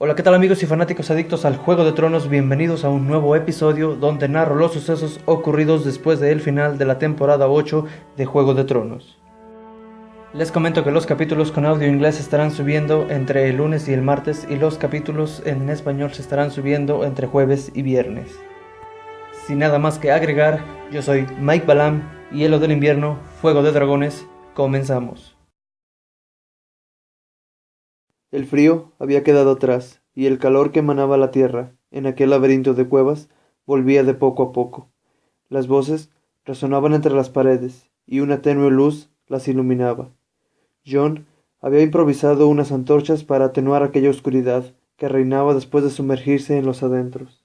Hola, ¿qué tal amigos y fanáticos adictos al Juego de Tronos? Bienvenidos a un nuevo episodio donde narro los sucesos ocurridos después del final de la temporada 8 de Juego de Tronos. Les comento que los capítulos con audio inglés estarán subiendo entre el lunes y el martes y los capítulos en español se estarán subiendo entre jueves y viernes. Sin nada más que agregar, yo soy Mike Balam, Hielo del Invierno, Fuego de Dragones, comenzamos. El frío había quedado atrás, y el calor que emanaba la tierra, en aquel laberinto de cuevas, volvía de poco a poco. Las voces resonaban entre las paredes, y una tenue luz las iluminaba. Jon había improvisado unas antorchas para atenuar aquella oscuridad que reinaba después de sumergirse en los adentros.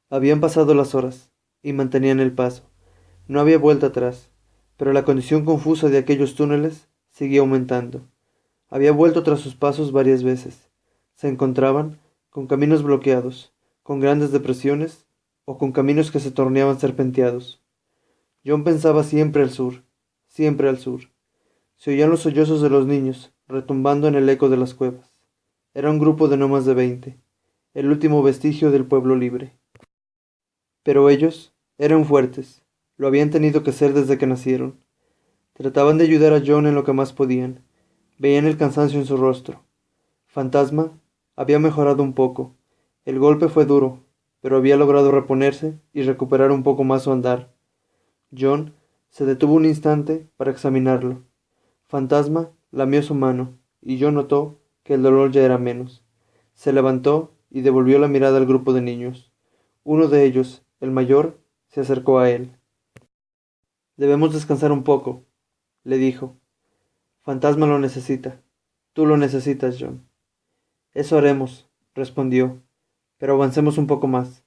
Habían pasado las horas, y mantenían el paso. No había vuelta atrás, pero la condición confusa de aquellos túneles seguía aumentando. Había vuelto tras sus pasos varias veces. Se encontraban con caminos bloqueados, con grandes depresiones o con caminos que se torneaban serpenteados. Jon pensaba siempre al sur, siempre al sur. Se oían los sollozos de los niños, retumbando en el eco de las cuevas. Era un grupo de no más de 20, el último vestigio del pueblo libre. Pero ellos eran fuertes, lo habían tenido que ser desde que nacieron. Trataban de ayudar a Jon en lo que más podían. Veían el cansancio en su rostro. Fantasma había mejorado un poco. El golpe fue duro, pero había logrado reponerse y recuperar un poco más su andar. Jon se detuvo un instante para examinarlo. Fantasma lamió su mano, y Jon notó que el dolor ya era menos. Se levantó y devolvió la mirada al grupo de niños. Uno de ellos, el mayor, se acercó a él. «Debemos descansar un poco», le dijo. «Fantasma lo necesita. Tú lo necesitas, Jon». «Eso haremos», respondió, «pero avancemos un poco más,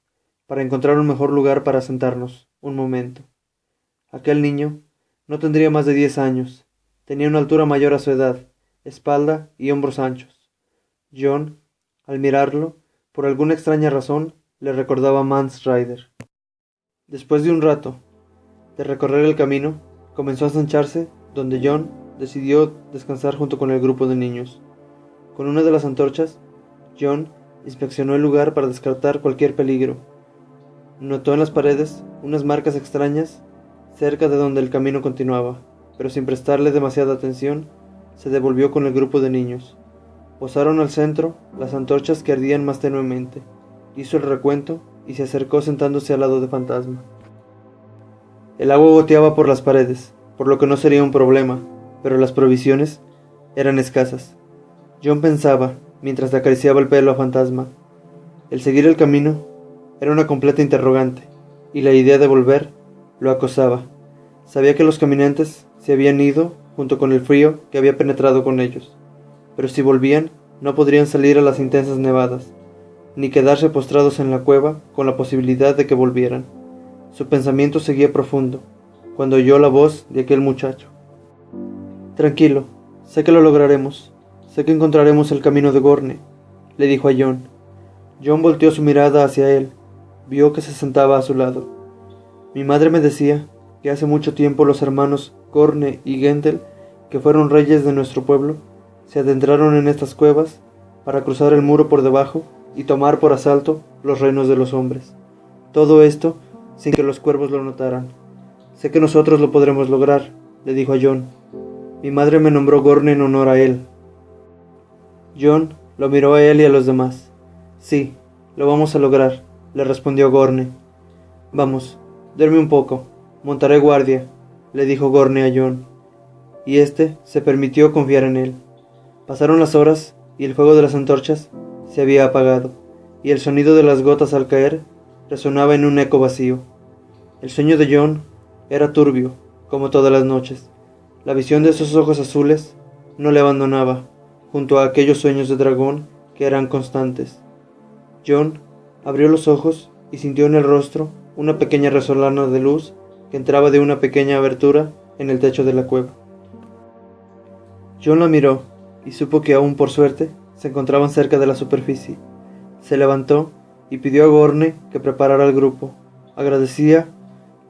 para encontrar un mejor lugar para sentarnos, un momento». Aquel niño no tendría más de 10 años. Tenía una altura mayor a su edad, espalda y hombros anchos. Jon, al mirarlo, por alguna extraña razón, le recordaba a Mance Rayder. Después de un rato de recorrer el camino, comenzó a ensancharse, donde Jon decidió descansar junto con el grupo de niños. Con una de las antorchas, Jon inspeccionó el lugar para descartar cualquier peligro. Notó en las paredes unas marcas extrañas cerca de donde el camino continuaba, pero sin prestarle demasiada atención, se devolvió con el grupo de niños. Posaron al centro las antorchas que ardían más tenuemente. Hizo el recuento y se acercó sentándose al lado de Fantasma. El agua goteaba por las paredes, por lo que no sería un problema, pero las provisiones eran escasas. Jon pensaba, mientras le acariciaba el pelo a Fantasma. El seguir el camino era una completa interrogante, y la idea de volver lo acosaba. Sabía que los caminantes se habían ido junto con el frío que había penetrado con ellos, pero si volvían no podrían salir a las intensas nevadas, ni quedarse postrados en la cueva con la posibilidad de que volvieran. Su pensamiento seguía profundo, cuando oyó la voz de aquel muchacho. «Tranquilo, sé que lo lograremos. Sé que encontraremos el camino de Gorne», le dijo a Jon. Jon volteó su mirada hacia él. Vio que se sentaba a su lado. «Mi madre me decía que hace mucho tiempo los hermanos Gorne y Gendel, que fueron reyes de nuestro pueblo, se adentraron en estas cuevas para cruzar el muro por debajo y tomar por asalto los reinos de los hombres. Todo esto sin que los cuervos lo notaran. Sé que nosotros lo podremos lograr», le dijo a Jon. «Mi madre me nombró Gorne en honor a él». Jon lo miró a él y a los demás. «Sí, lo vamos a lograr», le respondió Gorne. «Vamos, duerme un poco. Montaré guardia», le dijo Gorne a Jon. Y éste se permitió confiar en él. Pasaron las horas y el fuego de las antorchas se había apagado, y el sonido de las gotas al caer resonaba en un eco vacío. El sueño de Jon era turbio, como todas las noches. La visión de esos ojos azules no le abandonaba, junto a aquellos sueños de dragón que eran constantes. Jon abrió los ojos y sintió en el rostro una pequeña resolana de luz que entraba de una pequeña abertura en el techo de la cueva. Jon la miró y supo que aún por suerte se encontraban cerca de la superficie. Se levantó y pidió a Gorne que preparara el grupo. Agradecía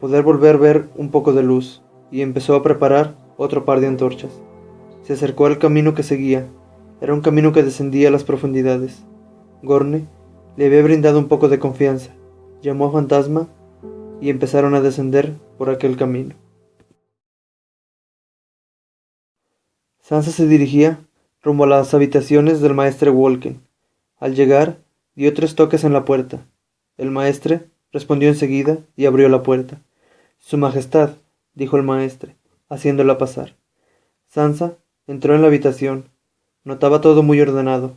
poder volver a ver un poco de luz, y empezó a preparar otro par de antorchas. Se acercó al camino que seguía. Era un camino que descendía a las profundidades. Gorne le había brindado un poco de confianza. Llamó a Fantasma y empezaron a descender por aquel camino. Sansa se dirigía rumbo a las habitaciones del maestre Walken. Al llegar, dio 3 toques en la puerta. El maestre respondió enseguida y abrió la puerta. «Su Majestad», dijo el maestre, haciéndola pasar. Sansa entró en la habitación. Notaba todo muy ordenado.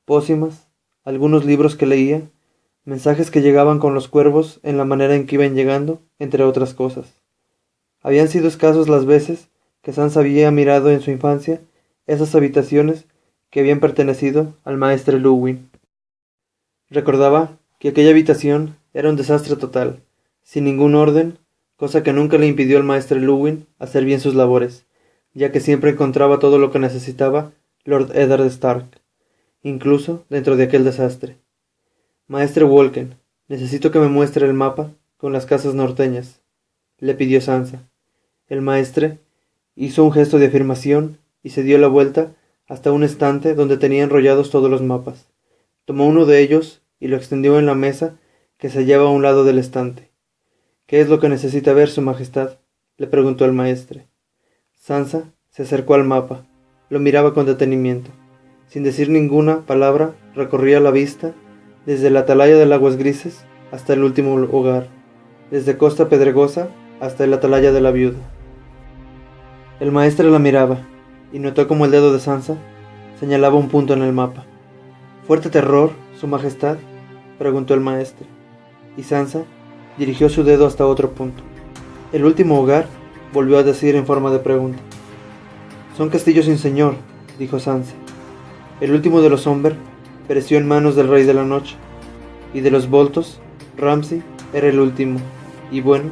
Pócimas, algunos libros que leía, mensajes que llegaban con los cuervos en la manera en que iban llegando, entre otras cosas. Habían sido escasos las veces que Sansa había mirado en su infancia esas habitaciones que habían pertenecido al maestre Luwin. Recordaba que aquella habitación era un desastre total, sin ningún orden, cosa que nunca le impidió al maestre Luwin hacer bien sus labores, ya que siempre encontraba todo lo que necesitaba Lord Eddard Stark, incluso dentro de aquel desastre. «Maestre Walken, necesito que me muestre el mapa con las casas norteñas», le pidió Sansa. El maestre hizo un gesto de afirmación y se dio la vuelta hasta un estante donde tenía enrollados todos los mapas. Tomó uno de ellos y lo extendió en la mesa que se hallaba a un lado del estante. «¿Qué es lo que necesita ver, Su Majestad?», le preguntó el maestre. Sansa se acercó al mapa. Lo miraba con detenimiento. Sin decir ninguna palabra, recorría la vista desde la atalaya de Aguas Grises hasta el último hogar, desde Costa Pedregosa hasta la atalaya de la Viuda. El maestre la miraba, y notó como el dedo de Sansa señalaba un punto en el mapa. «¿Fuerte terror, Su Majestad?», preguntó el maestre, y Sansa dirigió su dedo hasta otro punto. «El último hogar», volvió a decir en forma de pregunta. «Son castillos sin señor», dijo Sansa. «El último de los Umber pereció en manos del Rey de la Noche, y de los Boltos, Ramsay era el último, y bueno,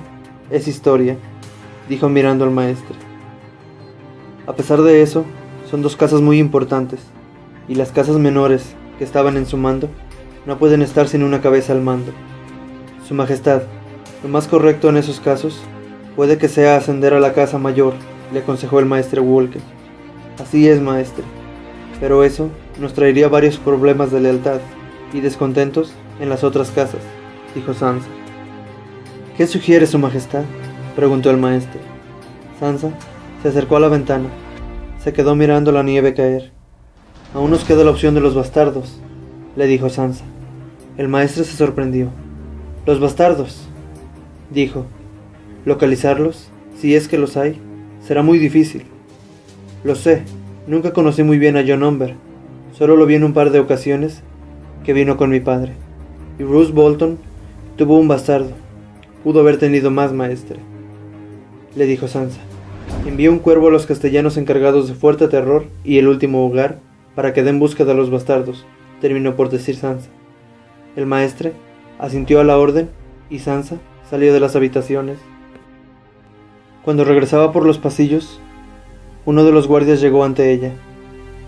es historia», dijo mirando al maestre. «A pesar de eso, son 2 casas muy importantes, y las casas menores que estaban en su mando no pueden estar sin una cabeza al mando. Su Majestad, lo más correcto en esos casos puede que sea ascender a la casa mayor», le aconsejó el maestre Walken. «Así es, maestre, pero eso nos traería varios problemas de lealtad y descontentos en las otras casas», dijo Sansa. «¿Qué sugiere, Su Majestad?», preguntó el maestre. Sansa se acercó a la ventana. Se quedó mirando la nieve caer. «Aún nos queda la opción de los bastardos», le dijo Sansa. El maestre se sorprendió. «¿Los bastardos?», dijo. «Localizarlos, si es que los hay, será muy difícil». «Lo sé, nunca conocí muy bien a Jon Umber. Solo lo vi en un par de ocasiones que vino con mi padre. Y Roose Bolton tuvo un bastardo. Pudo haber tenido más, maestre», le dijo Sansa. «Envió un cuervo a los castellanos encargados de Fuerte Terror y el último hogar para que den búsqueda a los bastardos», terminó por decir Sansa. El maestre asintió a la orden y Sansa salió de las habitaciones. Cuando regresaba por los pasillos, uno de los guardias llegó ante ella.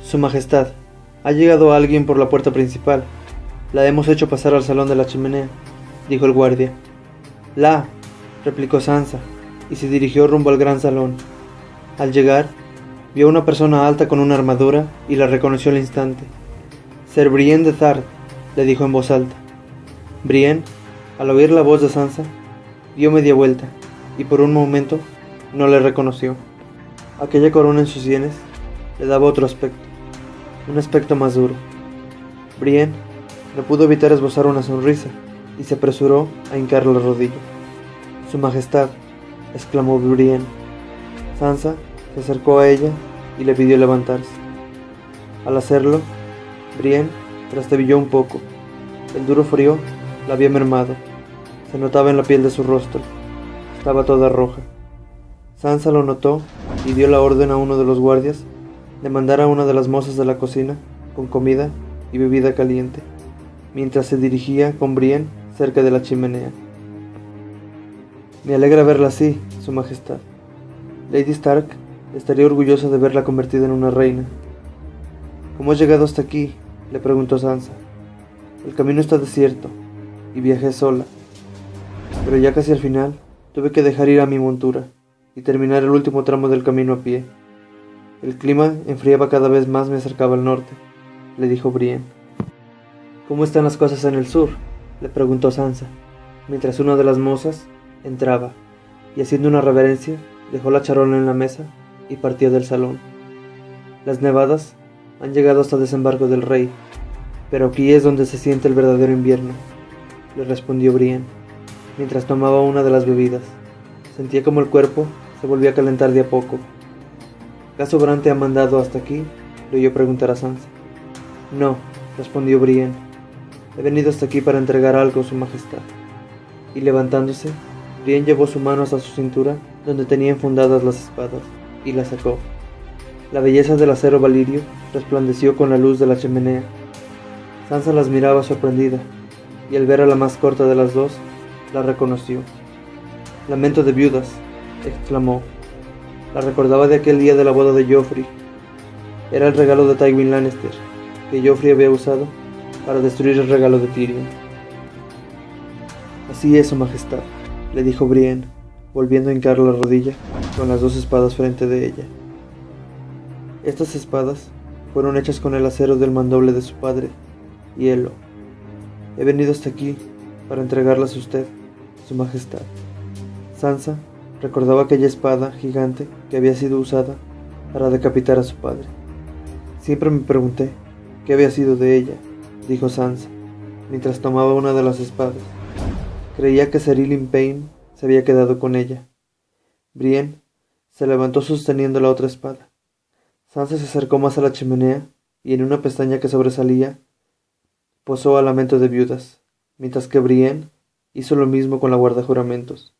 «Su Majestad, ha llegado alguien por la puerta principal. La hemos hecho pasar al salón de la chimenea», dijo el guardia. «La», replicó Sansa, y se dirigió rumbo al gran salón. Al llegar, vio a una persona alta con una armadura y la reconoció al instante. «Ser Brienne de Thard», le dijo en voz alta. Brienne, al oír la voz de Sansa, dio media vuelta, y por un momento no le reconoció. Aquella corona en sus sienes le daba otro aspecto, un aspecto más duro. Brienne no pudo evitar esbozar una sonrisa, y se apresuró a hincar la rodilla. «Su Majestad», exclamó Brienne. Sansa se acercó a ella y le pidió levantarse. Al hacerlo, Brienne trastabilló un poco. El duro frío la había mermado. Se notaba en la piel de su rostro. Estaba toda roja. Sansa lo notó y dio la orden a uno de los guardias de mandar a una de las mozas de la cocina con comida y bebida caliente, mientras se dirigía con Brienne cerca de la chimenea. «Me alegra verla así, Su Majestad. Lady Stark estaría orgullosa de verla convertida en una reina». «¿Cómo has llegado hasta aquí?», le preguntó Sansa. «El camino está desierto, y viajé sola. Pero ya casi al final tuve que dejar ir a mi montura y terminar el último tramo del camino a pie». El clima enfriaba cada vez más, me acercaba al norte, le dijo Brienne. ¿Cómo están las cosas en el sur?, le preguntó Sansa, mientras una de las mozas entraba, y haciendo una reverencia, dejó la charola en la mesa y partió del salón. Las nevadas han llegado hasta Desembarco del Rey, pero aquí es donde se siente el verdadero invierno, le respondió Brienne, mientras tomaba una de las bebidas. Sentía como el cuerpo se volvía a calentar de a poco. ¿Acaso Bran te ha mandado hasta aquí?, le oyó preguntar a Sansa. No, respondió Brienne. He venido hasta aquí para entregar algo a su majestad. Y levantándose, Brienne llevó su mano hasta su cintura, donde tenía enfundadas las espadas, y la sacó. La belleza del acero valirio resplandeció con la luz de la chimenea. Sansa las miraba sorprendida, y al ver a la más corta de las dos, la reconoció. «Lamento de viudas», exclamó. La recordaba de aquel día de la boda de Joffrey. Era el regalo de Tywin Lannister, que Joffrey había usado para destruir el regalo de Tyrion. «Así es, su majestad», le dijo Brienne, volviendo a hincar la rodilla con las dos espadas frente de ella. Estas espadas fueron hechas con el acero del mandoble de su padre, hielo. He venido hasta aquí para entregarlas a usted, su majestad. Sansa recordaba aquella espada gigante que había sido usada para decapitar a su padre. Siempre me pregunté qué había sido de ella, dijo Sansa, mientras tomaba una de las espadas. Creía que Ser Ilyn Payne se había quedado con ella. Brienne se levantó sosteniendo la otra espada. Sansa se acercó más a la chimenea y en una pestaña que sobresalía posó a Lamento de viudas, mientras que Brienne hizo lo mismo con la guardajuramentos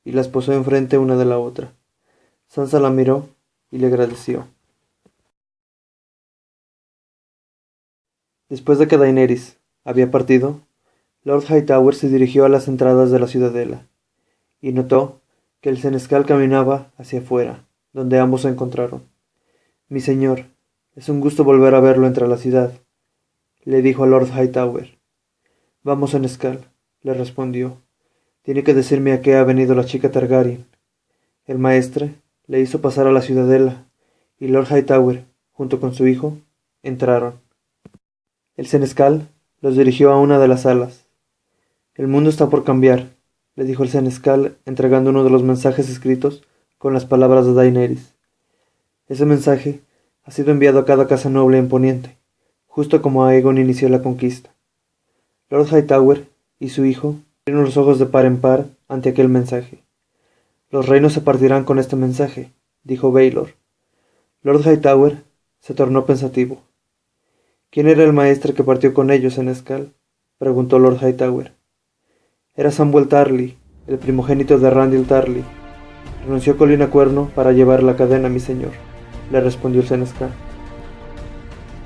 y las posó enfrente una de la otra. Sansa la miró y le agradeció. Después de que Daenerys había partido, Lord Hightower se dirigió a las entradas de la ciudadela y notó que el senescal caminaba hacia afuera, donde ambos se encontraron. «Mi señor, es un gusto volver a verlo entre la ciudad», le dijo a Lord Hightower. «Vamos, senescal», le respondió. «Tiene que decirme a qué ha venido la chica Targaryen». El maestre le hizo pasar a la ciudadela, y Lord Hightower, junto con su hijo, entraron. El senescal los dirigió a una de las salas. «El mundo está por cambiar», le dijo el senescal, entregando uno de los mensajes escritos con las palabras de Daenerys. «Ese mensaje ha sido enviado a cada casa noble en Poniente, justo como Aegon inició la conquista». Lord Hightower y su hijo abrieron los ojos de par en par ante aquel mensaje. «Los reinos se partirán con este mensaje», dijo Baelor. Lord Hightower se tornó pensativo. «¿Quién era el maestre que partió con ellos, senescal?», preguntó Lord Hightower. «Era Samwell Tarly, el primogénito de Randyll Tarly. Renunció a Colina Cuerno para llevar la cadena, mi señor», le respondió el senescal.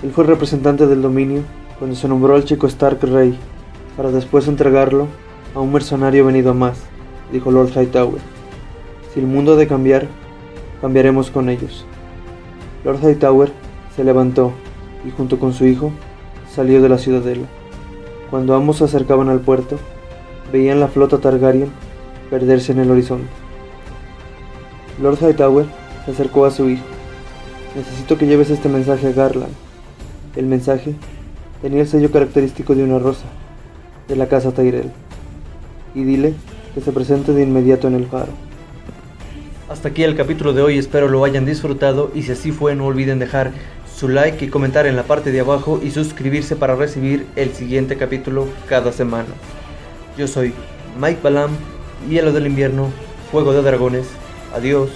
«Él fue representante del dominio cuando se nombró al chico Stark rey, para después entregarlo a un mercenario venido a más», dijo Lord Hightower. «Si el mundo ha de cambiar, cambiaremos con ellos». Lord Hightower se levantó y junto con su hijo salió de la ciudadela. Cuando ambos se acercaban al puerto, veían la flota Targaryen perderse en el horizonte. Lord Hightower se acercó a su hijo. «Necesito que lleves este mensaje a Garland». El mensaje tenía el sello característico de una rosa, de la casa Tyrell. «Y dile que se presente de inmediato en el faro». Hasta aquí el capítulo de hoy, espero lo hayan disfrutado y si así fue no olviden dejar su like y comentar en la parte de abajo y suscribirse para recibir el siguiente capítulo cada semana. Yo soy Mike Balam, Hielo del Invierno, Fuego de Dragones. Adiós.